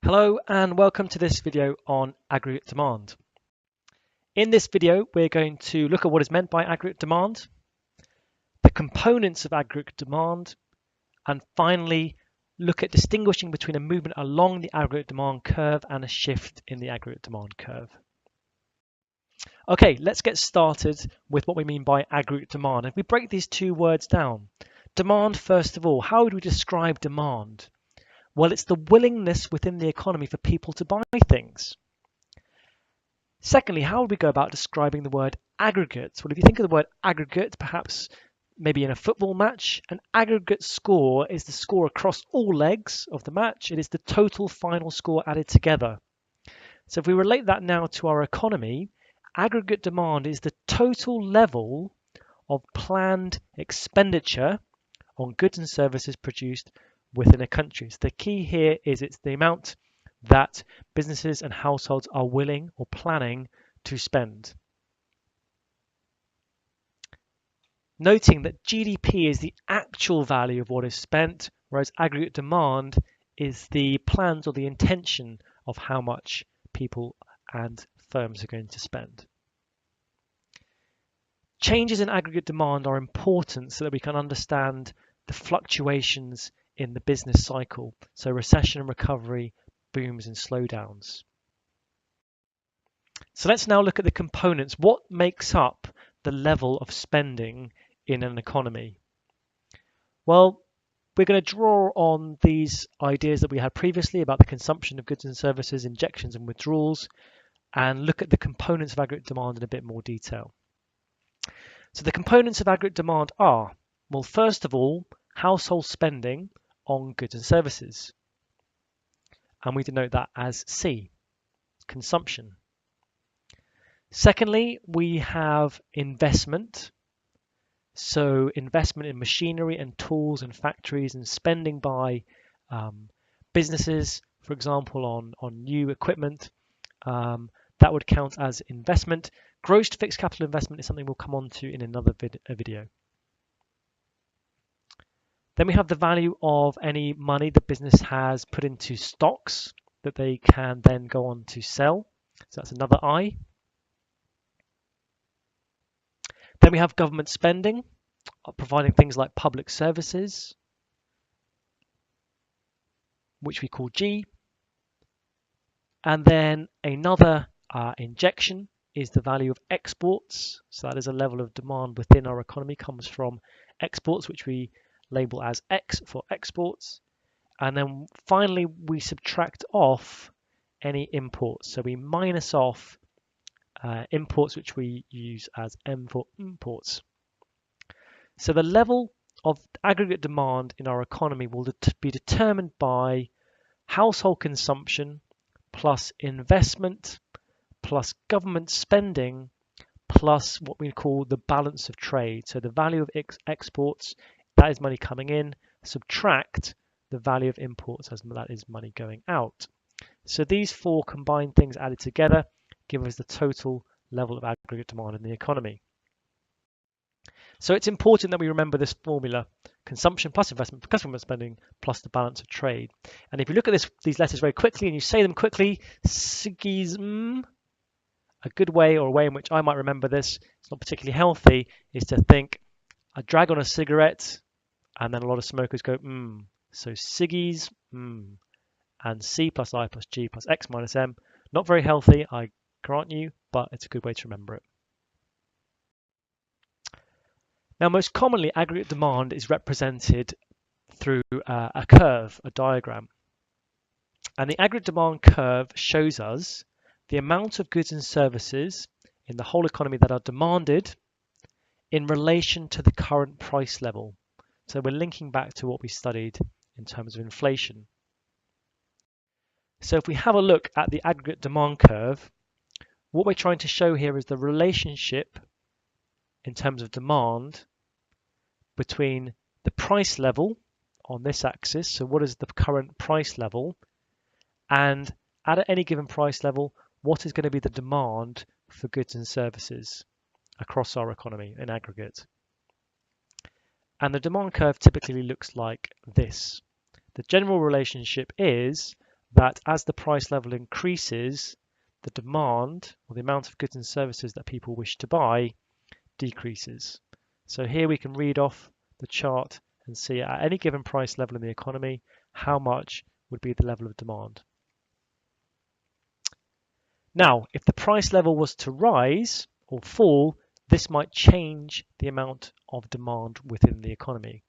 Hello and welcome to this video on aggregate demand. In this video, we're going to look at what is meant by aggregate demand, the components of aggregate demand, and finally look at distinguishing between a movement along the aggregate demand curve and a shift in the aggregate demand curve. Okay, let's get started with what we mean by aggregate demand. If we break these two words down, demand first of all, how would we describe demand? Well, it's the willingness within the economy for people to buy things. Secondly, how would we go about describing the word aggregate? Well, if you think of the word aggregate, perhaps maybe in a football match, an aggregate score is the score across all legs of the match. It is the total final score added together. So if we relate that now to our economy, aggregate demand is the total level of planned expenditure on goods and services produced within a country. So the key here is it's the amount that businesses and households are willing or planning to spend. Noting that GDP is the actual value of what is spent, whereas aggregate demand is the plans or the intention of how much people and firms are going to spend. Changes in aggregate demand are important so that we can understand the fluctuations in the business cycle, so recession and recovery, booms and slowdowns. So let's now look at the components. What makes up the level of spending in an economy? Well, we're going to draw on these ideas that we had previously about the consumption of goods and services, injections and withdrawals, and look at the components of aggregate demand in a bit more detail. So the components of aggregate demand are, well, first of all, household spending on goods and services. And we denote that as C, consumption. Secondly, we have investment. So investment in machinery and tools and factories and spending by businesses, for example, on new equipment, that would count as investment. Gross fixed capital investment is something we'll come on to in another video. Then we have the value of any money the business has put into stocks that they can then go on to sell. So that's another I. Then we have government spending, providing things like public services, which we call G. And then another injection is the value of exports. So that is a level of demand within our economy, comes from exports, which we label as X for exports. And then finally, we subtract off any imports. So we minus off imports, which we use as M for imports. So the level of aggregate demand in our economy will be determined by household consumption plus investment plus government spending plus what we call the balance of trade. So the value of exports, that is money coming in, subtract the value of imports as that is money going out. So these four combined things added together give us the total level of aggregate demand in the economy. So it's important that we remember this formula: consumption plus investment plus government spending plus the balance of trade. And if you look at these letters very quickly and you say them quickly, SIGISM, a good way or a way in which I might remember this, it's not particularly healthy, is to think I drag on a cigarette and then a lot of smokers go, So SIGIS, and C plus I plus G plus X minus M. Not very healthy, I grant you, but it's a good way to remember it. Now, most commonly, aggregate demand is represented through a curve, a diagram. And the aggregate demand curve shows us the amount of goods and services in the whole economy that are demanded in relation to the current price level. So we're linking back to what we studied in terms of inflation. So if we have a look at the aggregate demand curve, what we're trying to show here is the relationship in terms of demand between the price level on this axis, so what is the current price level, and at any given price level, what is going to be the demand for goods and services across our economy in aggregate. And the demand curve typically looks like this. The general relationship is that as the price level increases, the demand or the amount of goods and services that people wish to buy decreases. So here we can read off the chart and see at any given price level in the economy, how much would be the level of demand. Now, if the price level was to rise or fall, this might change the amount of demand within the economy.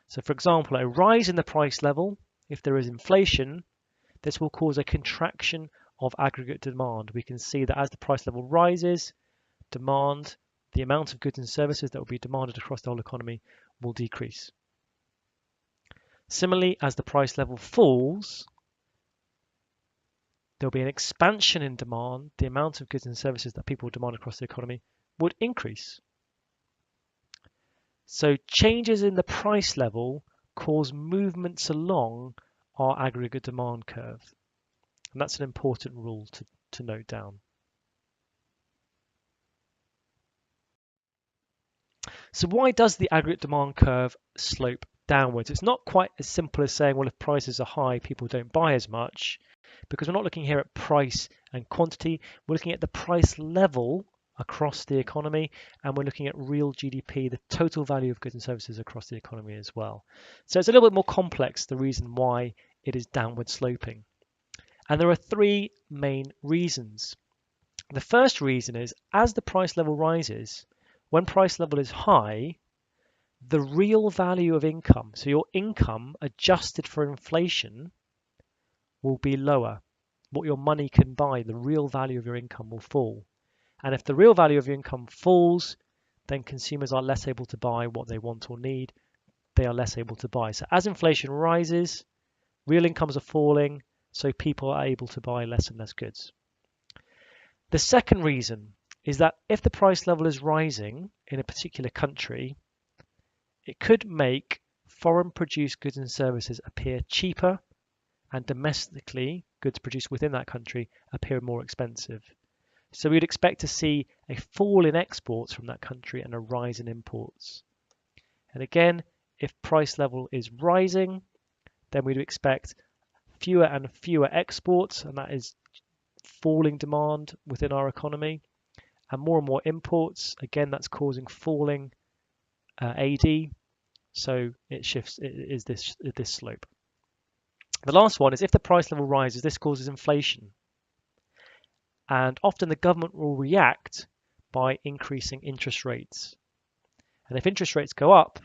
So for example, a rise in the price level, if there is inflation, this will cause a contraction of aggregate demand. We can see that as the price level rises, demand, the amount of goods and services that will be demanded across the whole economy will decrease. Similarly, as the price level falls, there'll be an expansion in demand. The amount of goods and services that people demand across the economy would increase. So changes in the price level cause movements along our aggregate demand curve. And that's an important rule to note down. So why does the aggregate demand curve slope downwards? It's not quite as simple as saying, well, if prices are high, people don't buy as much, because we're not looking here at price and quantity. We're looking at the price level across the economy, and we're looking at real GDP, the total value of goods and services across the economy as well. So it's a little bit more complex, the reason why it is downward sloping. And there are three main reasons. The first reason is as the price level rises, when price level is high, the real value of income, so your income adjusted for inflation, will be lower. What your money can buy, the real value of your income will fall. And if the real value of your income falls, then consumers are less able to buy what they want or need. They are less able to buy. So as inflation rises, real incomes are falling, so people are able to buy less and less goods. The second reason is that if the price level is rising in a particular country, it could make foreign produced goods and services appear cheaper, and domestically goods produced within that country appear more expensive. So we'd expect to see a fall in exports from that country and a rise in imports. And again, if price level is rising, then we'd expect fewer and fewer exports, and that is falling demand within our economy, and more imports. Again, that's causing falling AD, so it shifts. It is this slope. The last one is if the price level rises, this causes inflation, and often the government will react by increasing interest rates. And if interest rates go up,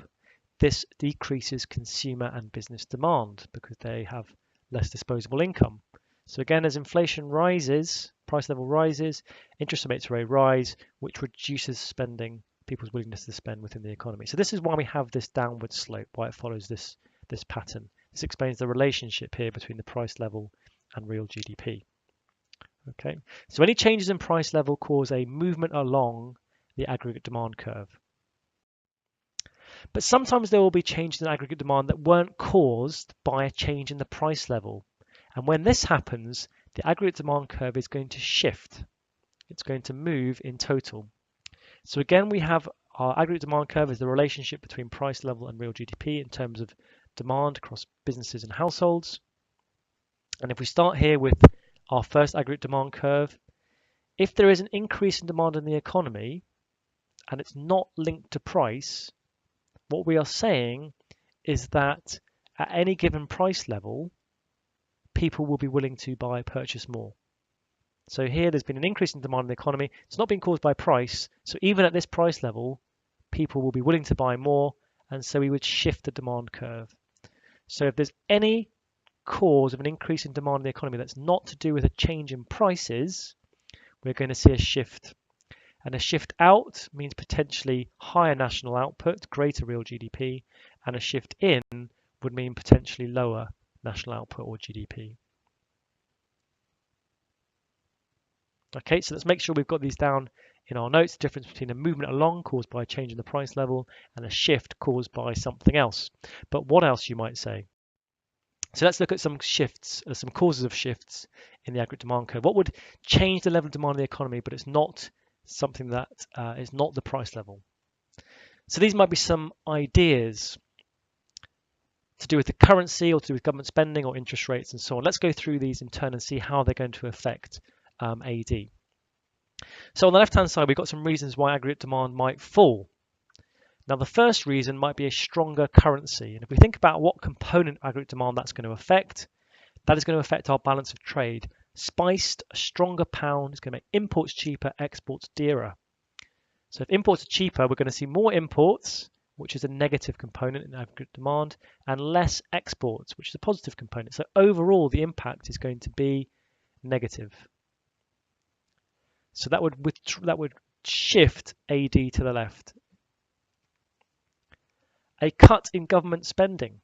this decreases consumer and business demand because they have less disposable income. So again, as inflation rises, price level rises, interest rates may rise, which reduces spending, people's willingness to spend within the economy. So this is why we have this downward slope, why it follows this pattern. This explains the relationship here between the price level and real GDP. Okay, so any changes in price level cause a movement along the aggregate demand curve. But sometimes there will be changes in aggregate demand that weren't caused by a change in the price level. And when this happens, the aggregate demand curve is going to shift. It's going to move in total. So again, we have our aggregate demand curve as the relationship between price level and real GDP in terms of demand across businesses and households. And if we start here with our first aggregate demand curve, if there is an increase in demand in the economy and it's not linked to price, what we are saying is that at any given price level, people will be willing to purchase more. So here there's been an increase in demand in the economy. It's not been caused by price. So even at this price level, people will be willing to buy more. And so we would shift the demand curve. So if there's any cause of an increase in demand in the economy that's not to do with a change in prices, we're going to see a shift. And a shift out means potentially higher national output, greater real GDP, and a shift in would mean potentially lower national output or GDP. Okay, so let's make sure we've got these down in our notes, the difference between a movement along caused by a change in the price level and a shift caused by something else. But what else, you might say? So let's look at some shifts, some causes of shifts in the aggregate demand curve. What would change the level of demand in the economy, but it's not something that is not the price level? So these might be some ideas. to do with the currency or to do with government spending or interest rates and so on. Let's go through these in turn and see how they're going to affect AD. So on the left-hand side, we've got some reasons why aggregate demand might fall. Now, the first reason might be a stronger currency. And if we think about what component of aggregate demand that's going to affect, that is going to affect our balance of trade. Spiced, a stronger pound is going to make imports cheaper, exports dearer. So if imports are cheaper, we're going to see more imports, which is a negative component in aggregate demand, and less exports, which is a positive component. So overall, the impact is going to be negative. So that would shift AD to the left. A cut in government spending.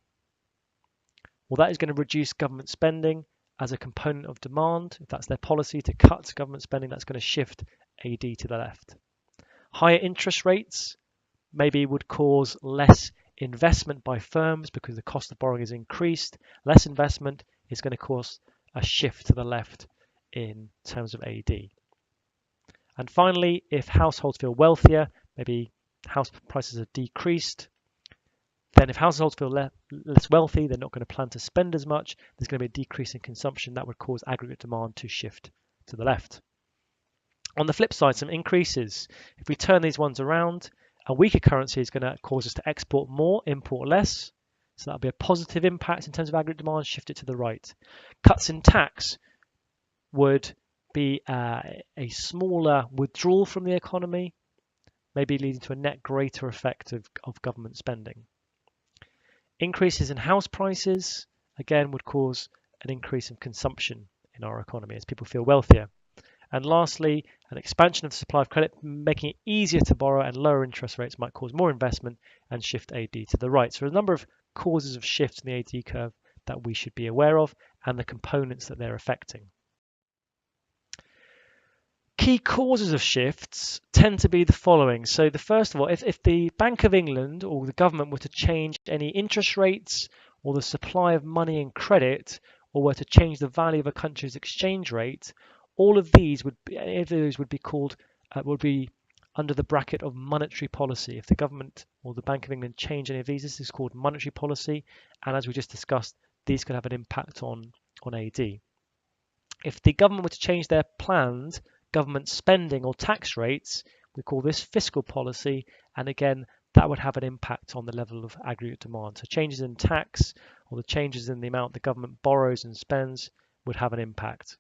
Well, that is going to reduce government spending as a component of demand. If that's their policy to cut government spending, that's going to shift AD to the left. Higher interest rates maybe would cause less investment by firms because the cost of borrowing is increased. Less investment is going to cause a shift to the left in terms of AD. And finally, if households feel wealthier, maybe house prices have decreased, then if households feel less wealthy, they're not going to plan to spend as much. There's going to be a decrease in consumption that would cause aggregate demand to shift to the left. On the flip side, some increases. If we turn these ones around, a weaker currency is going to cause us to export more, import less. So that'll be a positive impact in terms of aggregate demand, shift it to the right. Cuts in tax would be a smaller withdrawal from the economy, maybe leading to a net greater effect of government spending. Increases in house prices, again, would cause an increase in consumption in our economy as people feel wealthier. And lastly, an expansion of the supply of credit, making it easier to borrow, and lower interest rates might cause more investment and shift AD to the right. So a number of causes of shifts in the AD curve that we should be aware of and the components that they're affecting. Key causes of shifts tend to be the following. So the first of all, if the Bank of England or the government were to change any interest rates or the supply of money and credit, or were to change the value of a country's exchange rate, all of these would be under the bracket of monetary policy. If the government or the Bank of England change any of these, this is called monetary policy. And as we just discussed, these could have an impact on AD. If the government were to change their planned government spending or tax rates, we call this fiscal policy, and again that would have an impact on the level of aggregate demand. So changes in tax or the changes in the amount the government borrows and spends would have an impact.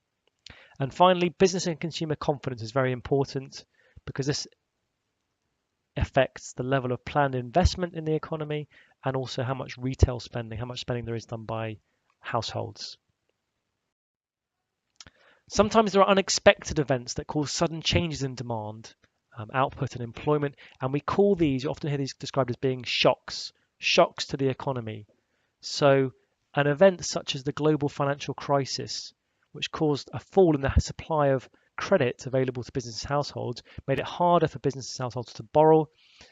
And finally, business and consumer confidence is very important because this affects the level of planned investment in the economy and also how much retail spending, how much spending there is done by households. Sometimes there are unexpected events that cause sudden changes in demand, output and employment, and we call these, you often hear these described as being shocks to the economy. So an event such as the global financial crisis, which caused a fall in the supply of credit available to business households, made it harder for business households to borrow,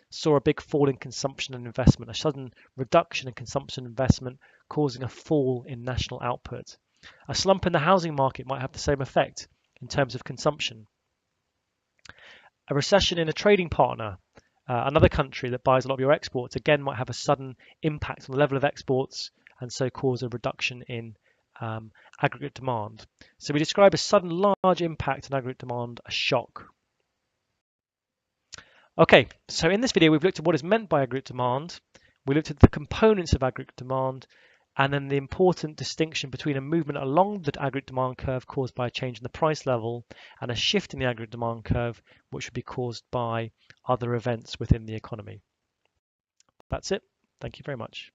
saw a big fall in consumption and investment, a sudden reduction in consumption and investment, causing a fall in national output. A slump in the housing market might have the same effect in terms of consumption. A recession in a trading partner, another country that buys a lot of your exports, again might have a sudden impact on the level of exports and so cause a reduction in aggregate demand. So we describe a sudden large impact on aggregate demand, a shock. Okay, so in this video we've looked at what is meant by aggregate demand. We looked at the components of aggregate demand, and then the important distinction between a movement along the aggregate demand curve caused by a change in the price level and a shift in the aggregate demand curve, which would be caused by other events within the economy. That's it. Thank you very much.